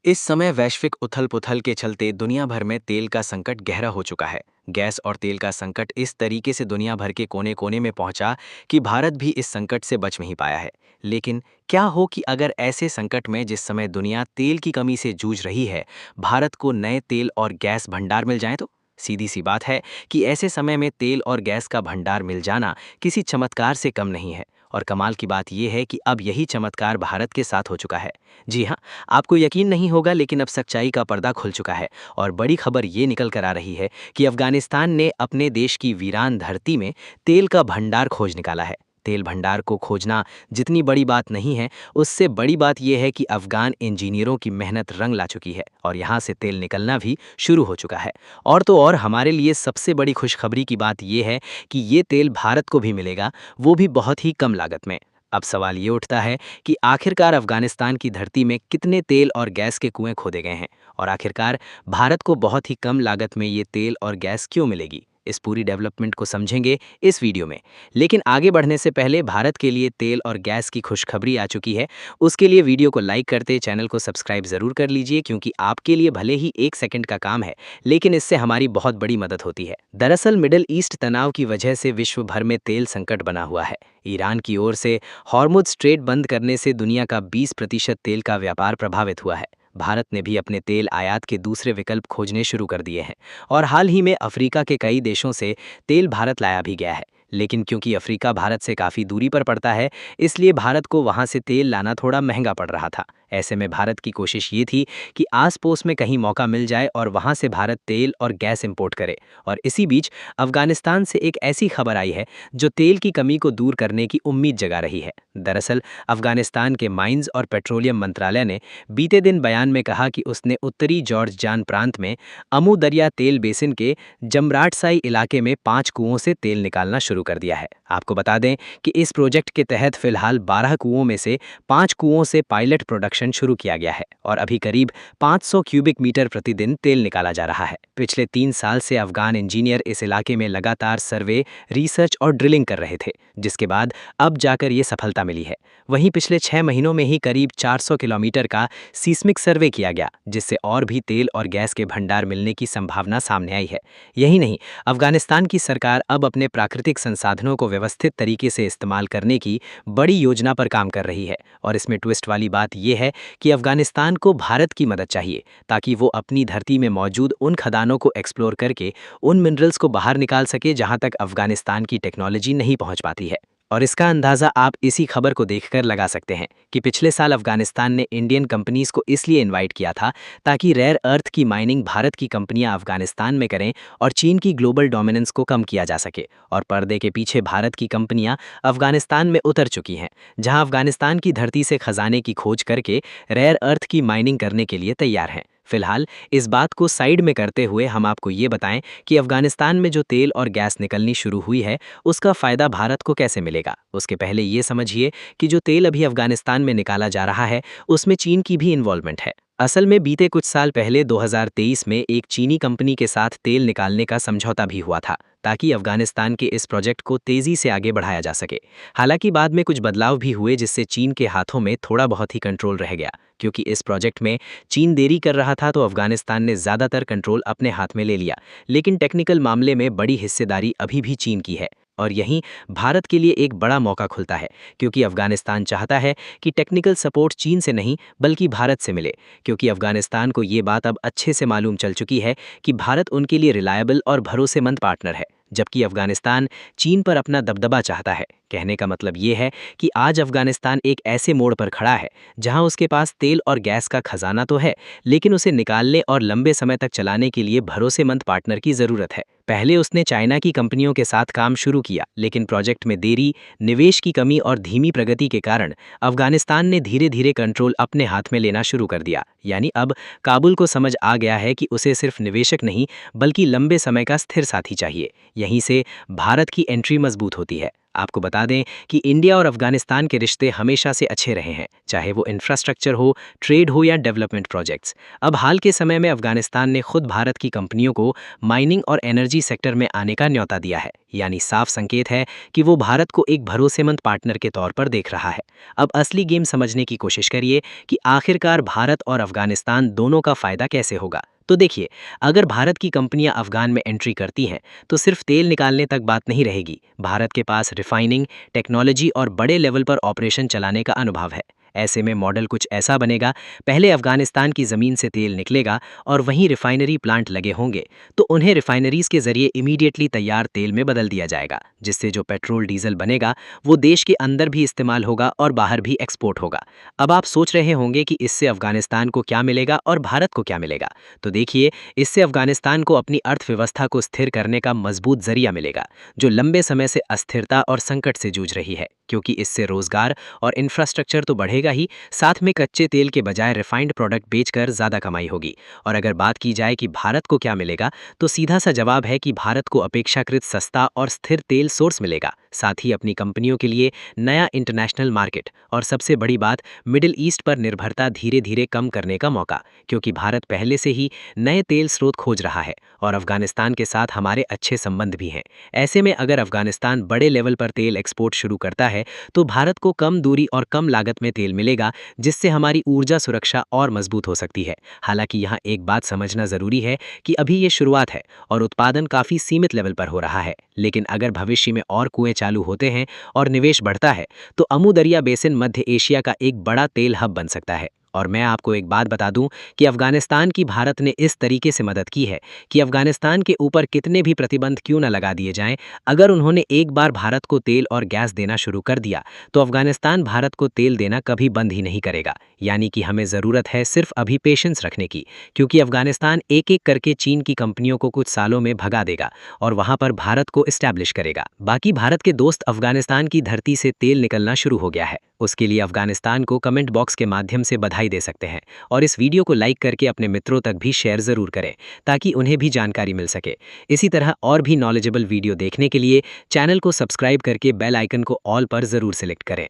इस समय वैश्विक उथल-पुथल के चलते दुनिया भर में तेल का संकट गहरा हो चुका है। गैस और तेल का संकट इस तरीके से दुनिया भर के कोने-कोने में पहुंचा कि भारत भी इस संकट से बच नहीं पाया है। लेकिन क्या हो कि अगर ऐसे संकट में जिस समय दुनिया तेल की कमी से जूझ रही है, भारत को नए तेल और गैस भंडार मिल जाएं तो? सीधी सी बात है कि ऐसे समय में तेल और गैस का भंडार मिल जाना किसी चमत्कार से कम नहीं है। और कमाल की बात यह है कि अब यही चमत्कार भारत के साथ हो चुका है। जी हाँ, आपको यकीन नहीं होगा लेकिन अब सच्चाई का पर्दा खुल चुका है और बड़ी खबर ये निकल कर आ रही है कि अफगानिस्तान ने अपने देश की वीरान धरती में तेल का भंडार खोज निकाला है। तेल भंडार को खोजना जितनी बड़ी बात नहीं है, उससे बड़ी बात यह है कि अफगान इंजीनियरों की मेहनत रंग ला चुकी है और यहाँ से तेल निकलना भी शुरू हो चुका है। और तो और हमारे लिए सबसे बड़ी खुशखबरी की बात यह है कि ये तेल भारत को भी मिलेगा, वो भी बहुत ही कम लागत में। अब सवाल ये उठता है कि आखिरकार अफगानिस्तान की धरती में कितने तेल और गैस के कुएं खोदे गए हैं और आखिरकार भारत को बहुत ही कम लागत में ये तेल और गैस क्यों मिलेगी। इस पूरी डेवलपमेंट को समझेंगे इस वीडियो में। लेकिन आगे बढ़ने से पहले भारत के लिए तेल और गैस की खुशखबरी आ चुकी है। उसके लिए वीडियो को लाइक करते चैनल को सब्सक्राइब जरूर कर लीजिए, क्योंकि आपके लिए भले ही 1 सेकंड का काम है, लेकिन इससे हमारी बहुत बड़ी मदद होती है। दरअसल मिडिल ईस्ट तनाव की वजह से विश्व भर में तेल संकट बना हुआ है। ईरान की ओर से हॉर्मुज़ स्ट्रेट बंद करने से दुनिया का 20% तेल का व्यापार प्रभावित हुआ है। भारत ने भी अपने तेल आयात के दूसरे विकल्प खोजने शुरू कर दिए हैं और हाल ही में अफ्रीका के कई देशों से तेल भारत लाया भी गया है। लेकिन क्योंकि अफ्रीका भारत से काफ़ी दूरी पर पड़ता है, इसलिए भारत को वहाँ से तेल लाना थोड़ा महंगा पड़ रहा था। ऐसे में भारत की कोशिश ये थी कि आस पड़ोस में कहीं मौका मिल जाए और वहाँ से भारत तेल और गैस इंपोर्ट करे। और इसी बीच अफगानिस्तान से एक ऐसी खबर आई है जो तेल की कमी को दूर करने की उम्मीद जगा रही है। दरअसल अफगानिस्तान के माइंस और पेट्रोलियम मंत्रालय ने बीते दिन बयान में कहा कि उसने उत्तरी जॉर्ज जान प्रांत में अमू दरिया तेल बेसिन के जमराटसाई इलाके में 5 कुओं से तेल निकालना शुरू कर दिया है। आपको बता दें कि इस प्रोजेक्ट के तहत फिलहाल 12 कुओं में से 5 कुओं से पायलट प्रोडक्शन शुरू किया गया है और अभी करीब 500 क्यूबिक मीटर प्रतिदिन तेल निकाला जा रहा है। पिछले 3 साल से अफगान इंजीनियर इस इलाके में लगातार सर्वे, रिसर्च और ड्रिलिंग कर रहे थे, जिसके बाद अब जाकर ये सफलता मिली है। वहीं पिछले 6 महीनों में ही करीब 400 किलोमीटर का सीस्मिक सर्वे किया गया, जिससे और भी तेल और गैस के भंडार मिलने की संभावना सामने आई है। यही नहीं, अफगानिस्तान की सरकार अब अपने प्राकृतिक संसाधनों को व्यवस्थित तरीके से इस्तेमाल करने की बड़ी योजना पर काम कर रही है। और इसमें ट्विस्ट वाली बात यह है कि अफगानिस्तान को भारत की मदद चाहिए, ताकि वो अपनी धरती में मौजूद उन खदानों को एक्सप्लोर करके उन मिनरल्स को बाहर निकाल सके जहां तक अफगानिस्तान की टेक्नोलॉजी नहीं पहुंच पाती है। और इसका अंदाज़ा आप इसी खबर को देखकर लगा सकते हैं कि पिछले साल अफगानिस्तान ने इंडियन कंपनीज को इसलिए इनवाइट किया था ताकि रेयर अर्थ की माइनिंग भारत की कंपनियां अफगानिस्तान में करें और चीन की ग्लोबल डोमिनेंस को कम किया जा सके। और पर्दे के पीछे भारत की कंपनियां अफगानिस्तान में उतर चुकी हैं, जहां अफगानिस्तान की धरती से खजाने की खोज करके रेयर अर्थ की माइनिंग करने के लिए तैयार हैं। फिलहाल इस बात को साइड में करते हुए हम आपको ये बताएं कि अफगानिस्तान में जो तेल और गैस निकलनी शुरू हुई है, उसका फायदा भारत को कैसे मिलेगा। उसके पहले ये समझिए कि जो तेल अभी अफगानिस्तान में निकाला जा रहा है, उसमें चीन की भी इन्वॉल्वमेंट है। असल में बीते कुछ साल पहले 2023 में एक चीनी कंपनी के साथ तेल निकालने का समझौता भी हुआ था, ताकि अफगानिस्तान के इस प्रोजेक्ट को तेजी से आगे बढ़ाया जा सके। हालांकि बाद में कुछ बदलाव भी हुए, जिससे चीन के हाथों में थोड़ा बहुत ही कंट्रोल रह गया। क्योंकि इस प्रोजेक्ट में चीन देरी कर रहा था, तो अफगानिस्तान ने ज़्यादातर कंट्रोल अपने हाथ में ले लिया। लेकिन टेक्निकल मामले में बड़ी हिस्सेदारी अभी भी चीन की है। और यहीं भारत के लिए एक बड़ा मौका खुलता है, क्योंकि अफगानिस्तान चाहता है कि टेक्निकल सपोर्ट चीन से नहीं बल्कि भारत से मिले। क्योंकि अफगानिस्तान को ये बात अब अच्छे से मालूम चल चुकी है कि भारत उनके लिए रिलायबल और भरोसेमंद पार्टनर है, जबकि अफगानिस्तान चीन पर अपना दबदबा चाहता है। कहने का मतलब ये है कि आज अफगानिस्तान एक ऐसे मोड़ पर खड़ा है जहां उसके पास तेल और गैस का खजाना तो है, लेकिन उसे निकालने और लंबे समय तक चलाने के लिए भरोसेमंद पार्टनर की ज़रूरत है। पहले उसने चाइना की कंपनियों के साथ काम शुरू किया, लेकिन प्रोजेक्ट में देरी, निवेश की कमी और धीमी प्रगति के कारण अफगानिस्तान ने धीरे धीरे कंट्रोल अपने हाथ में लेना शुरू कर दिया। यानी अब काबुल को समझ आ गया है कि उसे सिर्फ निवेशक नहीं बल्कि लंबे समय का स्थिर साथी चाहिए। यहीं से भारत की एंट्री मजबूत होती है। आपको बता दें कि इंडिया और अफगानिस्तान के रिश्ते हमेशा से अच्छे रहे हैं, चाहे वो इंफ्रास्ट्रक्चर हो, ट्रेड हो या डेवलपमेंट प्रोजेक्ट्स। अब हाल के समय में अफगानिस्तान ने खुद भारत की कंपनियों को माइनिंग और एनर्जी सेक्टर में आने का न्योता दिया है, यानी साफ संकेत है कि वो भारत को एक भरोसेमंद पार्टनर के तौर पर देख रहा है। अब असली गेम समझने की कोशिश करिए कि आखिरकार भारत और अफगानिस्तान दोनों का फायदा कैसे होगा। तो देखिए, अगर भारत की कंपनियां अफगान में एंट्री करती हैं, तो सिर्फ तेल निकालने तक बात नहीं रहेगी। भारत के पास रिफाइनिंग, टेक्नोलॉजी और बड़े लेवल पर ऑपरेशन चलाने का अनुभव है। ऐसे में मॉडल कुछ ऐसा बनेगा, पहले अफगानिस्तान की ज़मीन से तेल निकलेगा और वहीं रिफाइनरी प्लांट लगे होंगे, तो उन्हें रिफाइनरीज के जरिए इमीडिएटली तैयार तेल में बदल दिया जाएगा, जिससे जो पेट्रोल डीजल बनेगा वो देश के अंदर भी इस्तेमाल होगा और बाहर भी एक्सपोर्ट होगा। अब आप सोच रहे होंगे कि इससे अफगानिस्तान को क्या मिलेगा और भारत को क्या मिलेगा। तो देखिए, इससे अफगानिस्तान को अपनी अर्थव्यवस्था को स्थिर करने का मजबूत जरिया मिलेगा, जो लंबे समय से अस्थिरता और संकट से जूझ रही है, क्योंकि इससे रोजगार और इंफ्रास्ट्रक्चर तो बढ़ेगा ही, साथ में कच्चे तेल के बजाय रिफाइंड प्रोडक्ट बेचकर ज्यादा कमाई होगी। और अगर बात की जाए कि भारत को क्या मिलेगा, तो सीधा सा जवाब है कि भारत को अपेक्षाकृत सस्ता और स्थिर तेल सोर्स मिलेगा, साथ ही अपनी कंपनियों के लिए नया इंटरनेशनल मार्केट, और सबसे बड़ी बात, मिडिल ईस्ट पर निर्भरता धीरे धीरे कम करने का मौका, क्योंकि भारत पहले से ही नए तेल स्रोत खोज रहा है और अफगानिस्तान के साथ हमारे अच्छे संबंध भी हैं। ऐसे में अगर अफगानिस्तान बड़े लेवल पर तेल एक्सपोर्ट शुरू करता है, तो भारत को कम दूरी और कम लागत में तेल मिलेगा, जिससे हमारी ऊर्जा सुरक्षा और मजबूत हो सकती है। हालांकि यहाँ एक बात समझना जरूरी है कि अभी ये शुरुआत है और उत्पादन काफी सीमित लेवल पर हो रहा है, लेकिन अगर भविष्य में और कुएं चालू होते हैं और निवेश बढ़ता है, तो अमू दरिया बेसिन मध्य एशिया का एक बड़ा तेल हब बन सकता है। और मैं आपको एक बात बता दूं कि अफगानिस्तान की भारत ने इस तरीके से मदद की है कि अफगानिस्तान के ऊपर कितने भी प्रतिबंध क्यों न लगा दिए जाएं, अगर उन्होंने एक बार भारत को तेल और गैस देना शुरू कर दिया, तो अफगानिस्तान भारत को तेल देना कभी बंद ही नहीं करेगा। यानी कि हमें ज़रूरत है सिर्फ अभी पेशेंस रखने की, क्योंकि अफगानिस्तान एक एक करके चीन की कंपनियों को कुछ सालों में भगा देगा और वहां पर भारत को इस्टेब्लिश करेगा। बाकी भारत के दोस्त, अफगानिस्तान की धरती से तेल निकलना शुरू हो गया है। उसके लिए अफगानिस्तान को कमेंट बॉक्स के माध्यम से बधाई दे सकते हैं, और इस वीडियो को लाइक करके अपने मित्रों तक भी शेयर ज़रूर करें, ताकि उन्हें भी जानकारी मिल सके। इसी तरह और भी नॉलेजेबल वीडियो देखने के लिए चैनल को सब्सक्राइब करके बेल आइकन को ऑल पर ज़रूर सेलेक्ट करें।